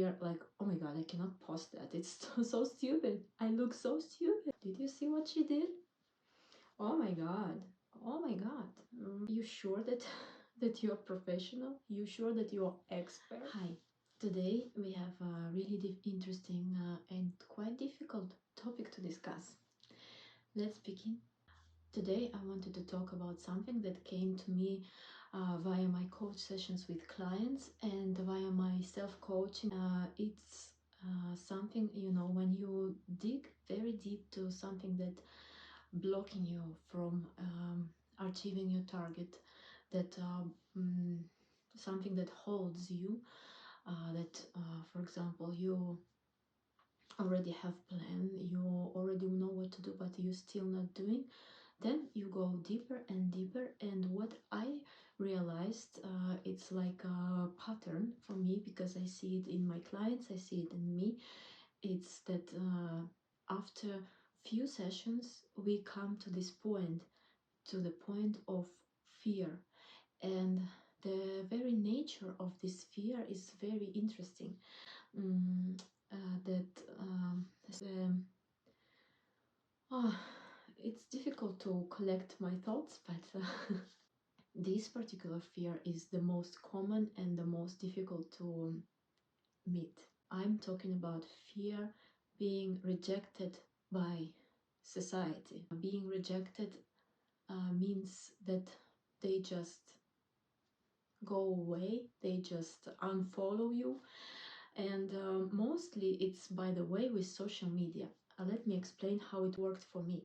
fear like, oh my god, I cannot post that, it's so stupid, I look so stupid. Did you see what she did? Oh my god, oh my god. You sure that that you're professional? You sure that you're expert? Hi, today we have a really interesting and quite difficult topic to discuss. Let's begin. Today I wanted to talk about something that came to me via my coach sessions with clients and via my self-coaching. It's something, you know, when you dig very deep to something that blocking you from achieving your target, that something that holds you, that for example, you already have plan, you already know what to do, but you're still not doing, then you go deeper and deeper. And what I realized, it's like a pattern for me, because I see it in my clients, I see it in me. It's that after few sessions we come to this point, to the point of fear, and the very nature of this fear is very interesting. That it's difficult to collect my thoughts, but this particular fear is the most common and the most difficult to meet. I'm talking about fear being rejected by society. Being rejected means that they just go away, they just unfollow you, and mostly it's by the way with social media. Let me explain how it worked for me.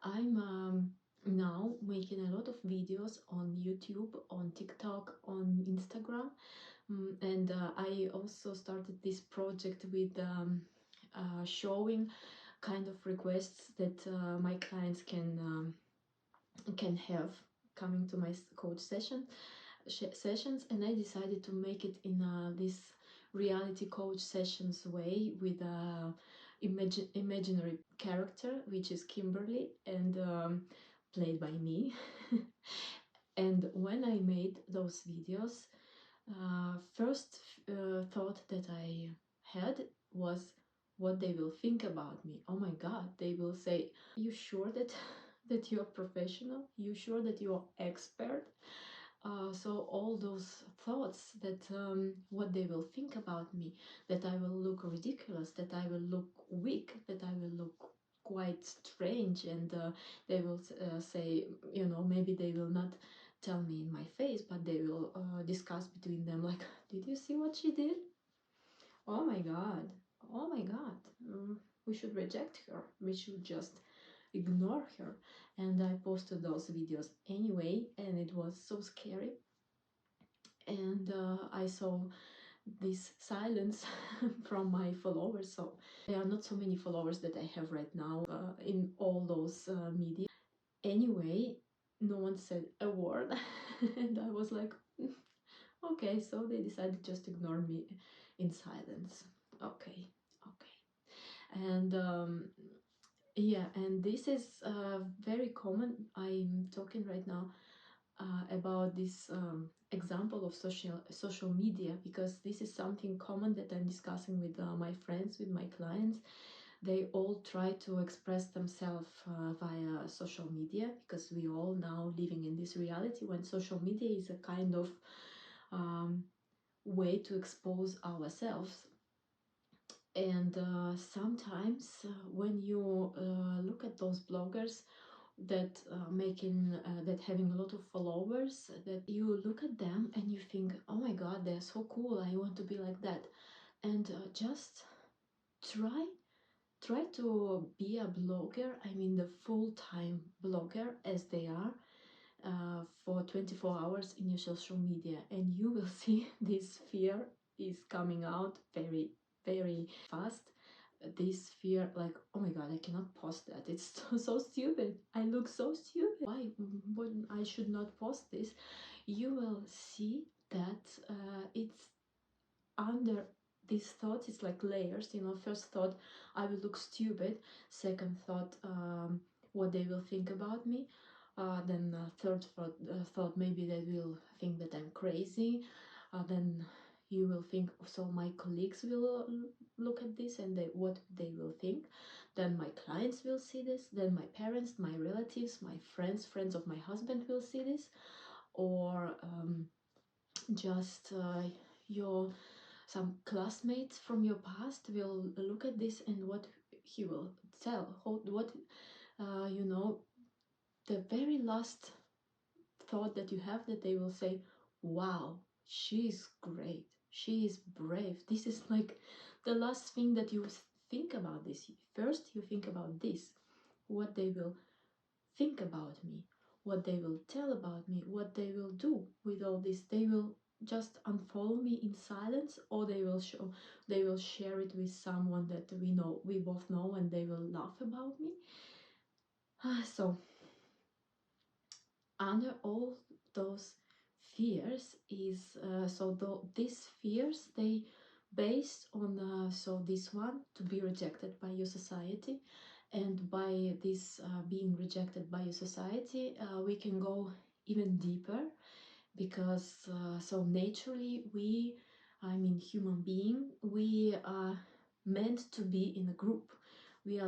I'm now making a lot of videos on YouTube, on TikTok, on Instagram, and I also started this project with showing kind of requests that my clients can have coming to my coach sessions, and I decided to make it in this reality coach sessions way with a imaginary character, which is Kimberly, and played by me. And when I made those videos, first thought that I had was what they will think about me. Oh my god, they will say, you sure that that you're professional? You sure that you're expert? So all those thoughts that what they will think about me, that I will look ridiculous, that I will look weak, that I will look quite strange, and they will say, you know, maybe they will not tell me in my face, but they will discuss between them like, did you see what she did? Oh my god, oh my god, we should reject her, we should just ignore her. And I posted those videos anyway, and it was so scary. And I saw this silence from my followers. So there are not so many followers that I have right now in all those media. Anyway, no one said a word. And I was like, okay, so they decided just to ignore me in silence. Okay, okay. And yeah, and this is very common. I'm talking right now about this example of social media, because this is something common that I'm discussing with my friends, with my clients. They all try to express themselves via social media, because we all now living in this reality when social media is a kind of way to expose ourselves. And sometimes when you look at those bloggers that that having a lot of followers, that you look at them and you think, oh my god, they're so cool, I want to be like that. And just try to be a blogger, I mean the full-time blogger, as they are, for 24 hours in your social media, and you will see this fear is coming out very fast. This fear like, oh my god, I cannot post that, it's so stupid, I look so stupid, why wouldn't I should not post this? You will see that it's under these thoughts, it's like layers, you know. First thought, I will look stupid. Second thought, what they will think about me. Then third thought, maybe they will think that I'm crazy. Then you will think, so my colleagues will look at this and what they will think, then my clients will see this, then my parents, my relatives, my friends of my husband will see this, or just your some classmates from your past will look at this, and what he will tell, what you know, the very last thought that you have, that they will say, wow, she's great, she is brave. This is like the last thing that you think about this. First you think about this, what they will think about me, what they will tell about me, what they will do with all this. They will just unfollow me in silence, or they will share it with someone that we both know, and they will laugh about me. So under all those fears is these fears, they based on so this one, to be rejected by your society, and by this being rejected by your society, we can go even deeper, because so naturally human being, we are meant to be in a group. We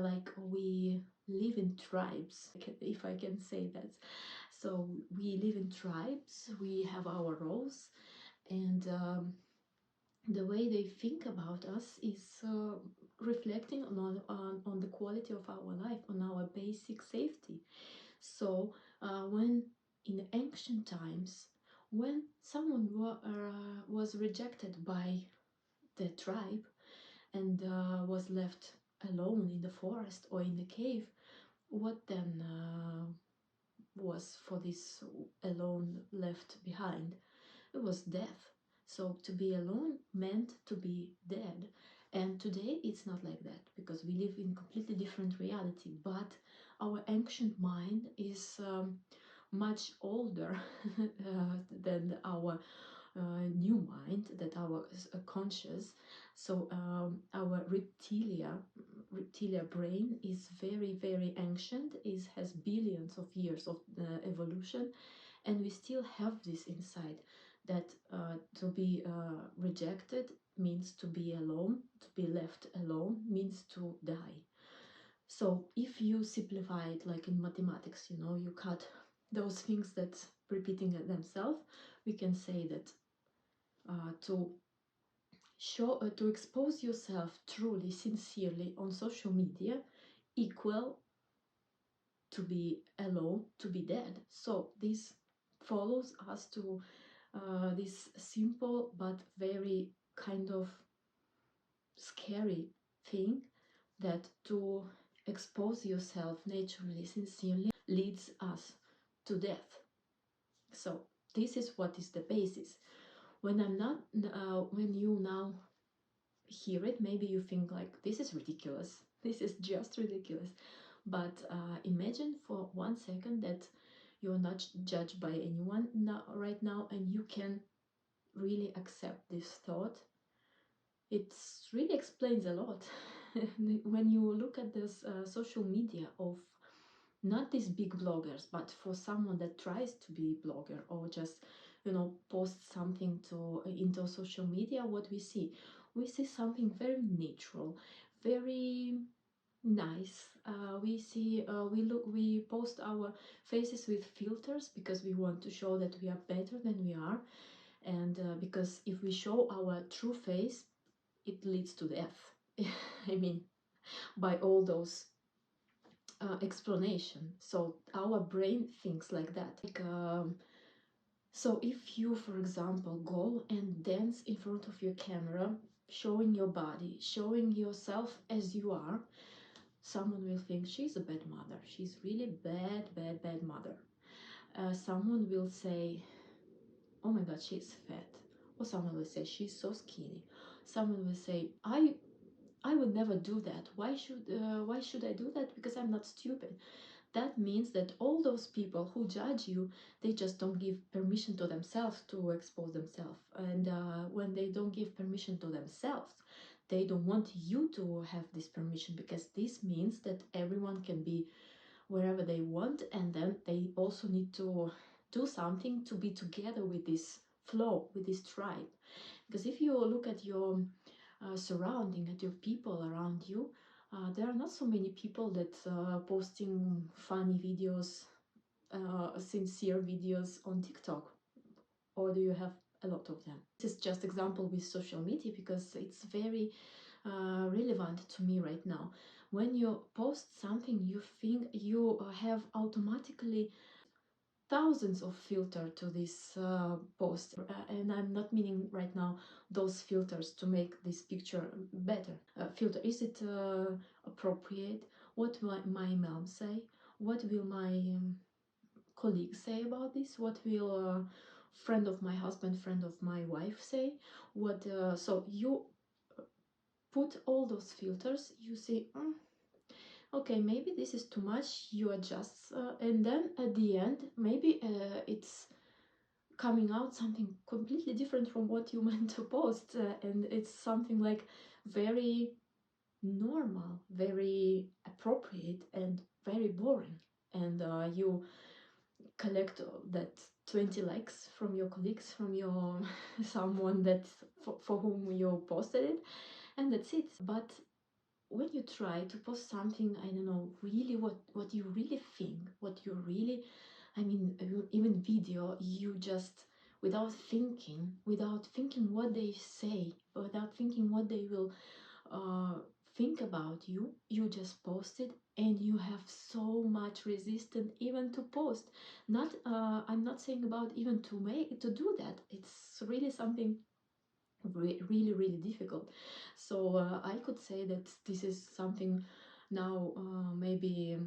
live in tribes, if I can say that. So we live in tribes, we have our roles, and the way they think about us is reflecting on the quality of our life, on our basic safety. So when in ancient times, when someone was rejected by the tribe and was left alone in the forest or in the cave, what then was for this alone left behind? It was death. So to be alone meant to be dead. And today it's not like that, because we live in completely different reality. But our ancient mind is much older than our new mind, that our conscious. So our reptilia brain is very, very ancient, has billions of years of evolution, and we still have this inside, that to be rejected means to be alone, to be left alone means to die. So if you simplify it like in mathematics, you cut those things that repeating themselves, we can say that to expose yourself truly, sincerely on social media equal to be alone, to be dead. So this follows us to this simple but very kind of scary thing, that to expose yourself naturally, sincerely, leads us to death. So this is what is the basis. When you now hear it, maybe you think like, this is ridiculous, this is just ridiculous. But imagine for 1 second that you're not judged by anyone right now, and you can really accept this thought. It really explains a lot. When you look at this social media of not these big bloggers, but for someone that tries to be blogger, or just post something into social media, what we see something very natural, very nice. We post our faces with filters, because we want to show that we are better than we are, and because if we show our true face, it leads to death. I mean, by all those explanation. So our brain thinks like that. So if you, for example, go and dance in front of your camera, showing your body, showing yourself as you are, someone will think she's a bad mother. She's really bad mother. Someone will say, oh my god, she's fat. Or someone will say, she's so skinny. Someone will say, I would never do that. Why should I do that? Because I'm not stupid. That means that all those people who judge you, they just don't give permission to themselves to expose themselves. And when they don't give permission to themselves, they don't want you to have this permission, because this means that everyone can be wherever they want, and then they also need to do something to be together with this flow, with this tribe. Because if you look at your surrounding, at your people around you, there are not so many people that posting funny videos, sincere videos on TikTok, or do you have a lot of them? This is just example with social media because it's very relevant to me right now. When you post something, you think you have automatically thousands of filters to this post, and I'm not meaning right now those filters to make this picture better. Filter, is it appropriate? What will my mom say? What will my colleagues say about this? What will a friend of my husband, friend of my wife say? What so you put all those filters, you say, okay, maybe this is too much, you adjust, and then at the end, maybe it's coming out something completely different from what you meant to post, and it's something like very normal, very appropriate, and very boring. And you collect that 20 likes from your colleagues, from your someone that for whom you posted it, and that's it. But when you try to post something, I don't know, really what you really think, what you really, I mean, even video, you just without thinking what they say, without thinking what they will think about you, you just post it, and you have so much resistance even to post. Not I'm not saying about even to do that. It's really something really difficult. So I could say that this is something now, maybe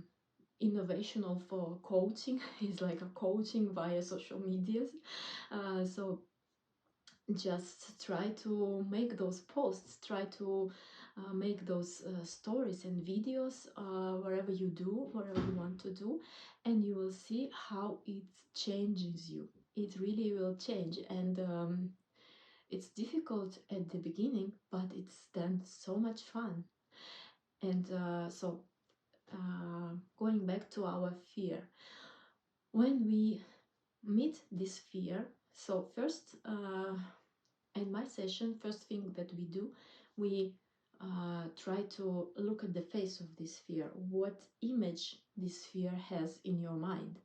innovational for coaching is like a coaching via social medias. So just try to make those posts, try to make those stories and videos wherever you do, wherever you want to do, and you will see how it changes you. It really will change. And it's difficult at the beginning, but it's then so much fun. And going back to our fear, when we meet this fear, so first, in my session, first thing that we do, we try to look at the face of this fear, what image this fear has in your mind.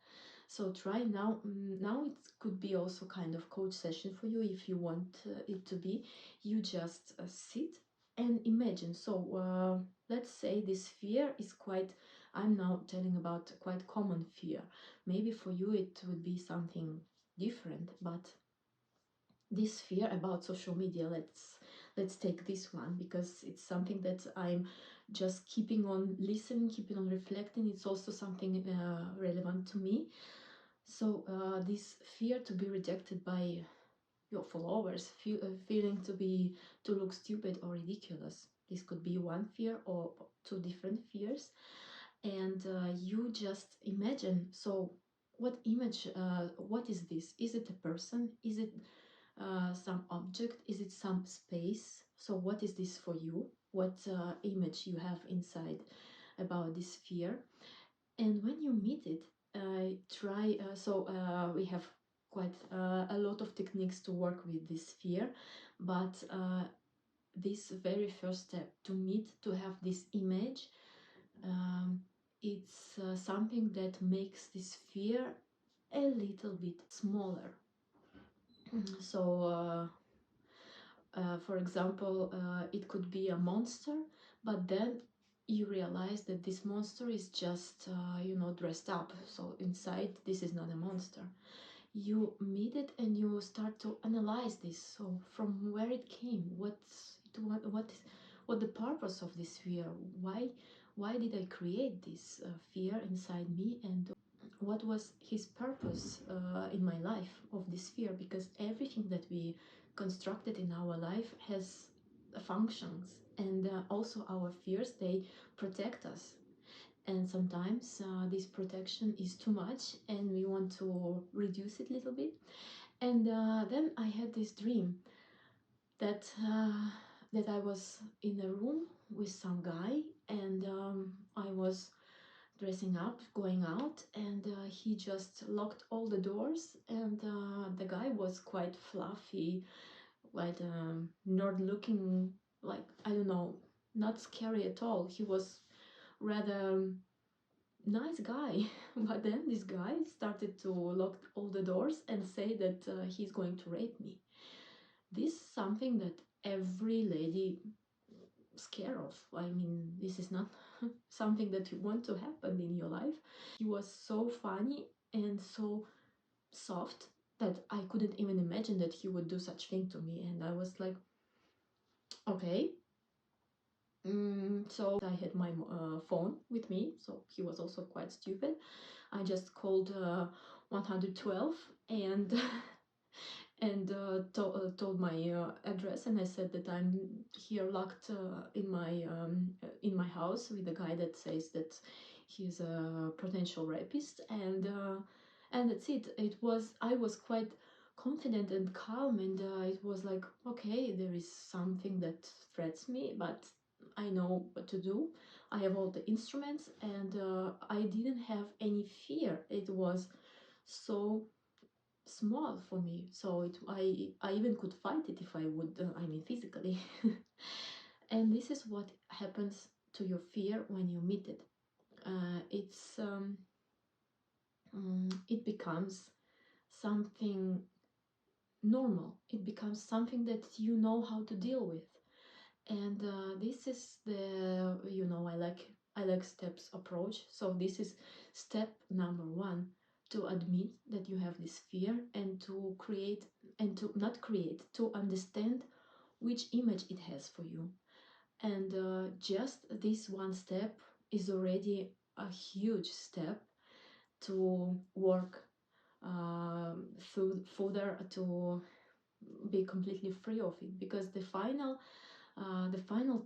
So try now, now it could be also kind of coach session for you if you want it to be. You just sit and imagine. So let's say this fear is quite, I'm now telling about quite common fear. Maybe for you it would be something different, but this fear about social media, let's take this one because it's something that I'm just keeping on listening, keeping on reflecting. It's also something relevant to me. So this fear to be rejected by your followers, feeling to look stupid or ridiculous. This could be one fear or two different fears, and you just imagine. So what image? What is this? Is it a person? Is it some object? Is it some space? So what is this for you? What image you have inside about this fear? And when you meet it, try, we have quite a lot of techniques to work with this fear, but this very first step to meet, to have this image, it's something that makes this fear a little bit smaller. So for example, it could be a monster, but then you realize that this monster is just, dressed up. So inside, this is not a monster. You meet it and you start to analyze this. So from where it came, what the purpose of this fear? Why did I create this fear inside me? And what was his purpose in my life of this fear? Because everything that we constructed in our life has functions, and also our fears, they protect us. And sometimes this protection is too much and we want to reduce it a little bit. And then I had this dream that that I was in a room with some guy, and I was dressing up, going out, and he just locked all the doors, and the guy was quite fluffy, like not looking like, I don't know, not scary at all. He was rather nice guy. But then this guy started to lock all the doors and say that he's going to rape me. This is something that every lady scared of. I mean, this is not something that you want to happen in your life. He was so funny and so soft that I couldn't even imagine that he would do such thing to me. And I was like, okay. So I had my phone with me, so he was also quite stupid. I just called 112 and told my address, and I said that I'm here locked in my house with a guy that says that he's a potential rapist, and that's it. I was quite confident and calm, and it was like, okay, there is something that threats me, but I know what to do. I have all the instruments, and I didn't have any fear. It was so small for me, so I even could fight it if I would, I mean physically. And this is what happens to your fear when you meet it. It becomes something normal. It becomes something that you know how to deal with. And this is the, I like steps approach. So this is step number one, to admit that you have this fear, and to create, and to not create, to understand which image it has for you. And just this one step is already a huge step to work through further, to be completely free of it, because the final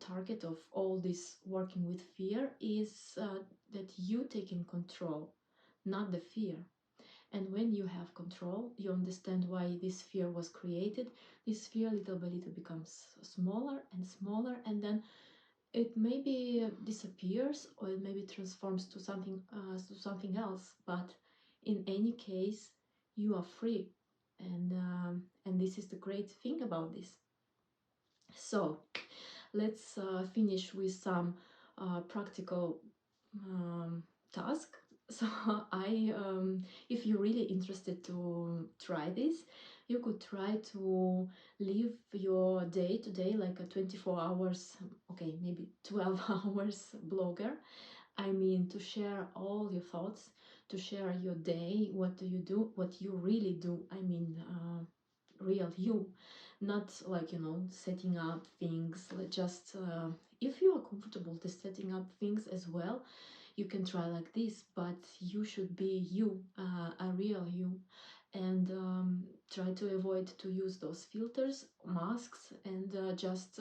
target of all this working with fear is that you take in control, not the fear. And when you have control, you understand why this fear was created. This fear little by little becomes smaller and smaller, and then it maybe disappears, or it maybe transforms to something else. But in any case, you are free, and this is the great thing about this. So let's finish with some practical task. So if you're really interested to try this, you could try to live your day to day like a 24 hours, okay, maybe 12 hours blogger. I mean, to share all your thoughts, to share your day, what do you do, what you really do. I mean, real you, not like, setting up things, like just if you are comfortable to setting up things as well, you can try like this, but you should be you, a real you, and try to avoid to use those filters, masks, and just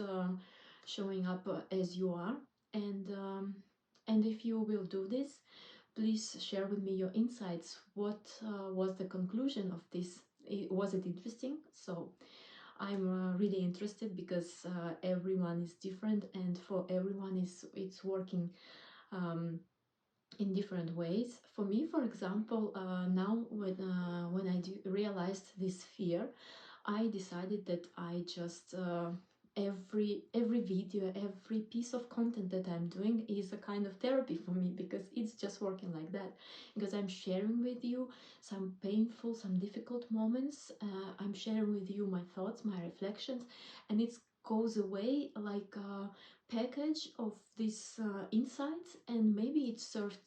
showing up as you are. And if you will do this, please share with me your insights. What was the conclusion of this? Was it interesting? So I'm really interested, because everyone is different, and for everyone it's working in different ways. For me, for example, now when I realized this fear, I decided that I just every video, every piece of content that I'm doing is a kind of therapy for me, because it's just working like that. Because I'm sharing with you some painful, some difficult moments. I'm sharing with you my thoughts, my reflections, and it goes away like a package of these insights, and maybe it serves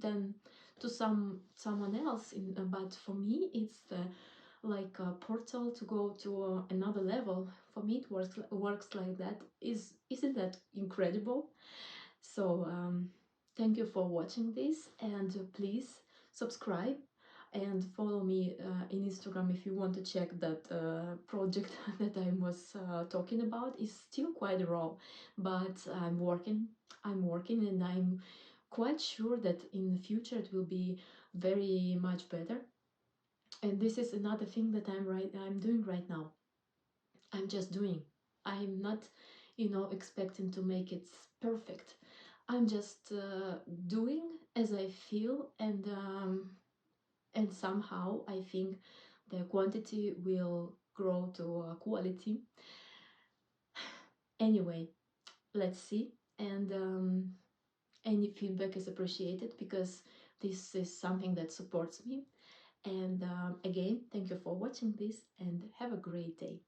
then to someone else. But for me, it's the like a portal to go to another level. For me, it works like that. Isn't that incredible? So thank you for watching this, and please subscribe and follow me in Instagram if you want to check that project that I was talking about. Is still quite raw, but I'm working, and I'm quite sure that in the future it will be very much better. And this is another thing that I'm doing right now. I'm just doing. I'm not, expecting to make it perfect. I'm just doing as I feel, and somehow I think the quantity will grow to quality. Anyway, let's see. And any feedback is appreciated, because this is something that supports me. And again, thank you for watching this, and have a great day.